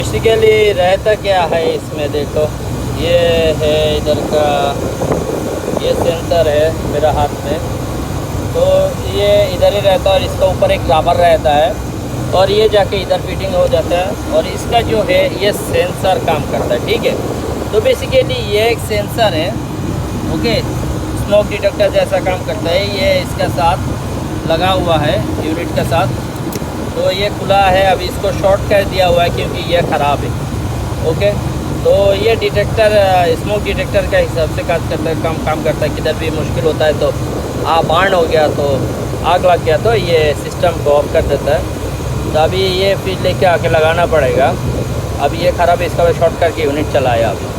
Basically रहता क्या है इसमें, देखो ये है इधर का, ये सेंसर है मेरा हाथ में, तो ये इधर ही रहता है और इसका ऊपर एक रबर रहता है और ये जाके इधर फिटिंग हो जाता है और इसका जो है ये सेंसर काम करता है, ठीक है। तो बेसिकली ये एक सेंसर है, ओके, स्मोक डिटेक्टर जैसा काम करता है। ये इसका साथ लगा हुआ है यूनिट के साथ, तो ये खुला है, अभी इसको शॉर्ट कर दिया हुआ है क्योंकि ये ख़राब है, ओके। तो ये डिटेक्टर स्मोक डिटेक्टर के हिसाब से काम करता है, काम करता है। किधर भी मुश्किल होता है तो ऑन हो गया, तो आग लग गया तो ये सिस्टम को ऑफ कर देता है। तो अभी ये फिर लेके आके लगाना पड़ेगा। अब ये ख़राब है, इसका शॉर्ट करके यूनिट चलाया अभी।